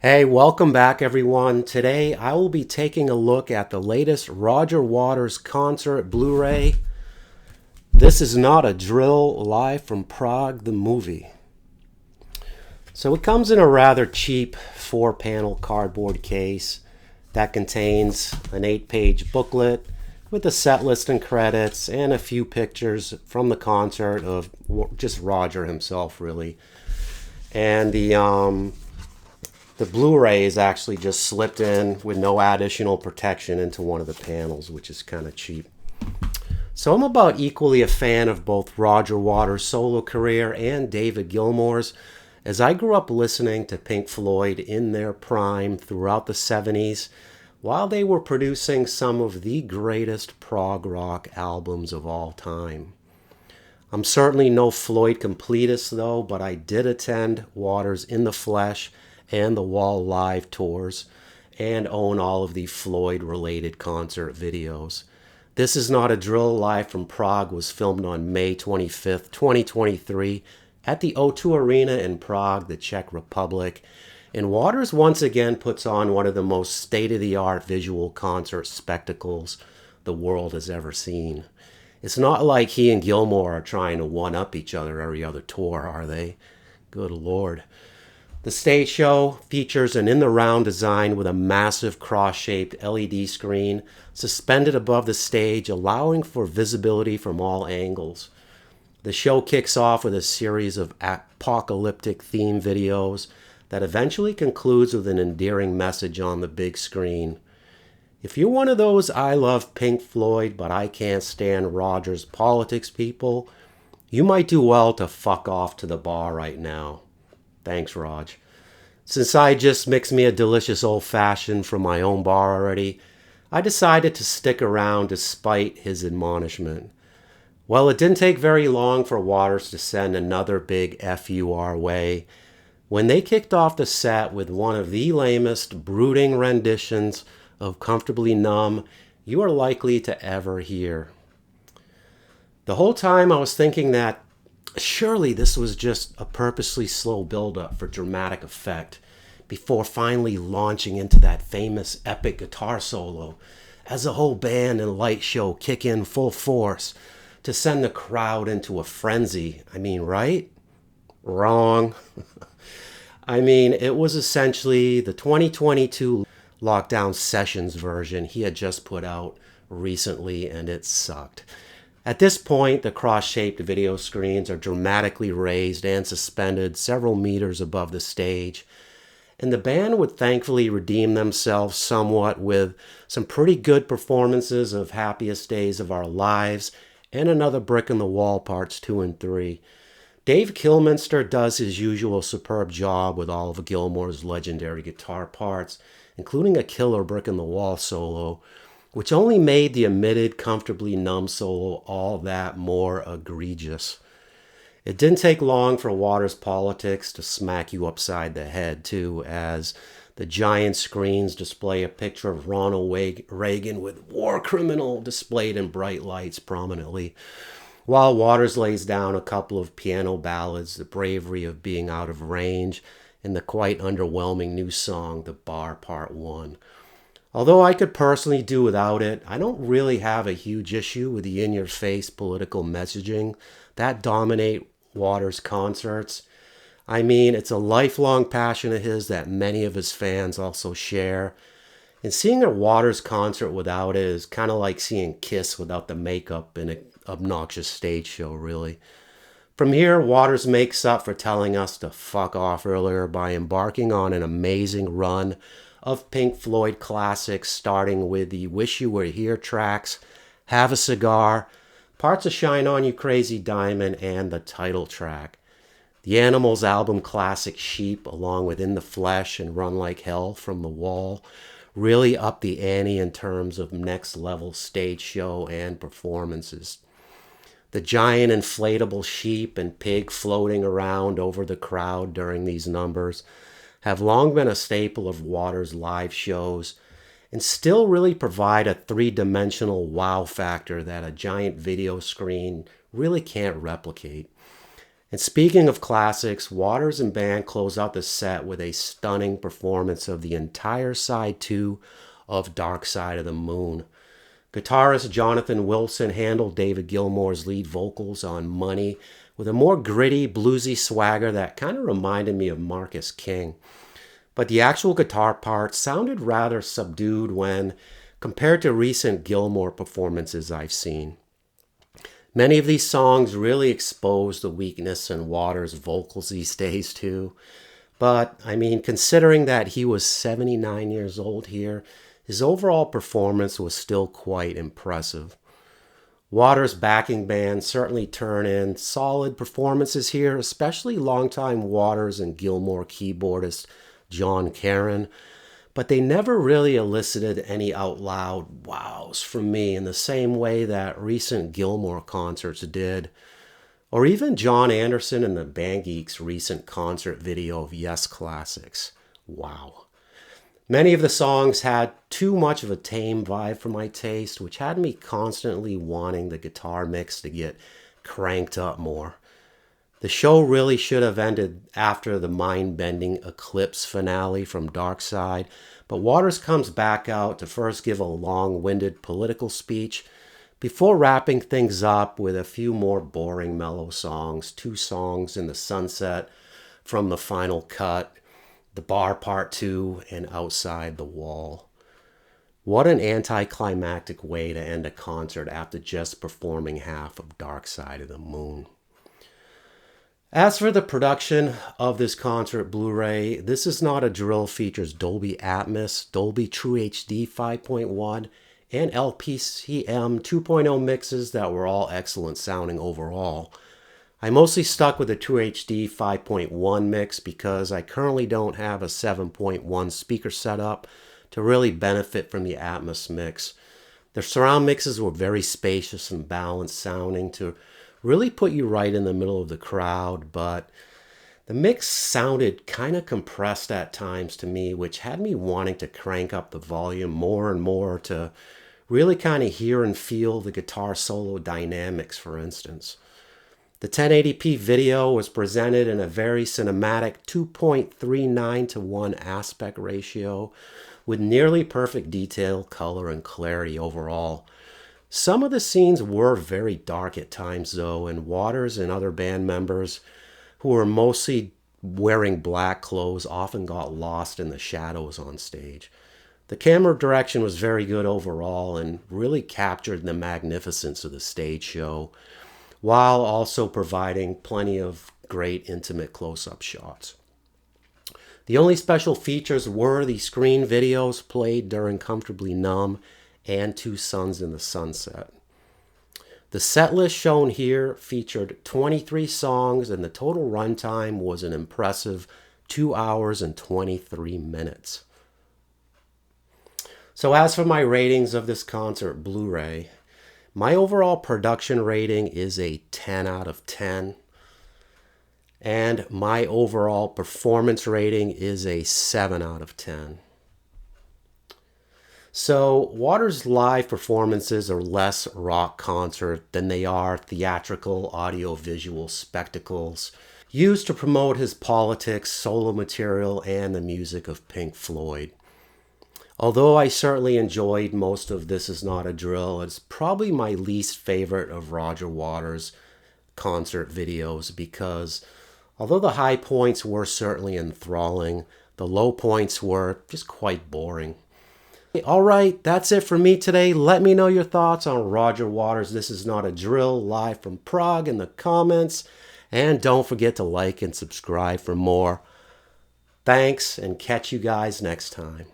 Hey, welcome back everyone. Today I will be taking a look at the latest Roger Waters concert Blu-ray. This is not a drill, live from Prague, the movie. So it comes in a rather cheap 4-panel cardboard case that contains an 8-page booklet with the set list and credits and a few pictures from the concert of just Roger himself, really. And the Blu-ray is actually just slipped in with no additional protection into one of the panels, which is kind of cheap. So I'm about equally a fan of both Roger Waters' solo career and David Gilmour's, as I grew up listening to Pink Floyd in their prime throughout the 70s, while they were producing some of the greatest prog rock albums of all time. I'm certainly no Floyd completist though, but I did attend Waters in the flesh and the Wall Live tours, and own all of the Floyd-related concert videos. This Is Not a Drill Live from Prague was filmed on May 25th, 2023 at the O2 Arena in Prague, the Czech Republic, and Waters once again puts on one of the most state-of-the-art visual concert spectacles the world has ever seen. It's not like he and Gilmour are trying to one-up each other every other tour, are they? Good Lord. The stage show features an in-the-round design with a massive cross-shaped LED screen suspended above the stage, allowing for visibility from all angles. The show kicks off with a series of apocalyptic theme videos that eventually concludes with an endearing message on the big screen. If you're one of those I love Pink Floyd but I can't stand Roger's politics people, you might do well to fuck off to the bar right now. Thanks, Raj. Since I just mixed me a delicious old-fashioned from my own bar already, I decided to stick around despite his admonishment. Well, it didn't take very long for Waters to send another big FU our way when they kicked off the set with one of the lamest, brooding renditions of Comfortably Numb you are likely to ever hear. The whole time I was thinking that surely this was just a purposely slow build-up for dramatic effect before finally launching into that famous epic guitar solo as the whole band and light show kick in full force to send the crowd into a frenzy. I mean, right? Wrong. It was essentially the 2022 Lockdown Sessions version he had just put out recently, and it sucked. At this point, the cross-shaped video screens are dramatically raised and suspended several meters above the stage, and the band would thankfully redeem themselves somewhat with some pretty good performances of Happiest Days of Our Lives and Another Brick in the Wall Parts 2 and 3. Dave Kilminster does his usual superb job with all of Gilmour's legendary guitar parts, including a killer Brick in the Wall solo, which only made the omitted Comfortably Numb solo all that more egregious. It didn't take long for Waters' politics to smack you upside the head, too, as the giant screens display a picture of Ronald Reagan with war criminal displayed in bright lights prominently, while Waters lays down a couple of piano ballads, The Bravery of Being Out of Range, and the quite underwhelming new song, The Bar Part 1. Although I could personally do without it, I don't really have a huge issue with the in-your-face political messaging that dominate Waters' concerts. It's a lifelong passion of his that many of his fans also share. And seeing a Waters concert without it is kind of like seeing Kiss without the makeup in an obnoxious stage show, really. From here, Waters makes up for telling us to fuck off earlier by embarking on an amazing run of Pink Floyd classics, starting with the Wish You Were Here tracks, Have a Cigar, parts of Shine On You Crazy Diamond, and the title track. The Animals album classic Sheep, along with In the Flesh and Run Like Hell from the Wall, really up the ante in terms of next level stage show and performances. The giant inflatable sheep and pig floating around over the crowd during these numbers have long been a staple of Waters' live shows and still really provide a three-dimensional wow factor that a giant video screen really can't replicate. And speaking of classics, Waters and band close out the set with a stunning performance of the entire side 2 of Dark Side of the Moon. Guitarist Jonathan Wilson handled David Gilmour's lead vocals on Money with a more gritty, bluesy swagger that kind of reminded me of Marcus King. But the actual guitar part sounded rather subdued when compared to recent Gilmour performances I've seen. Many of these songs really expose the weakness in Waters' vocals these days too. But, I mean, considering that he was 79 years old here, his overall performance was still quite impressive. Waters' backing band certainly turn in solid performances here, especially longtime Waters and Gilmour keyboardist John Caron, but they never really elicited any out loud wows from me in the same way that recent Gilmour concerts did, or even John Anderson and the Band Geeks' recent concert video of Yes Classics. Wow. Many of the songs had too much of a tame vibe for my taste, which had me constantly wanting the guitar mix to get cranked up more. The show really should have ended after the mind-bending Eclipse finale from Dark Side, but Waters comes back out to first give a long-winded political speech before wrapping things up with a few more boring mellow songs, 2 songs in the sunset from the final cut, The Bar Part 2, and Outside the Wall. What an anticlimactic way to end a concert after just performing half of Dark Side of the Moon. As for the production of this concert Blu-ray, This Is Not a Drill features Dolby Atmos, Dolby True HD 5.1, and LPCM 2.0 mixes that were all excellent sounding overall. I mostly stuck with the True HD 5.1 mix because I currently don't have a 7.1 speaker setup to really benefit from the Atmos mix. The surround mixes were very spacious and balanced sounding to really put you right in the middle of the crowd, but the mix sounded kind of compressed at times to me, which had me wanting to crank up the volume more and more to really kind of hear and feel the guitar solo dynamics, for instance. The 1080p video was presented in a very cinematic 2.39:1 aspect ratio with nearly perfect detail, color, and clarity overall. Some of the scenes were very dark at times though, and Waters and other band members who were mostly wearing black clothes often got lost in the shadows on stage. The camera direction was very good overall and really captured the magnificence of the stage show, while also providing plenty of great intimate close-up shots. The only special features were the screen videos played during Comfortably Numb and Two Suns in the Sunset. The set list shown here featured 23 songs, and the total runtime was an impressive 2 hours and 23 minutes. So as for my ratings of this concert Blu-ray, my overall production rating is a 10 out of 10. And my overall performance rating is a 7 out of 10. So Waters' live performances are less rock concert than they are theatrical audio-visual spectacles used to promote his politics, solo material, and the music of Pink Floyd. Although I certainly enjoyed most of This Is Not a Drill, it's probably my least favorite of Roger Waters' concert videos because although the high points were certainly enthralling, the low points were just quite boring. Alright, that's it for me today. Let me know your thoughts on Roger Waters' This Is Not a Drill live from Prague in the comments. And don't forget to like and subscribe for more. Thanks, and catch you guys next time.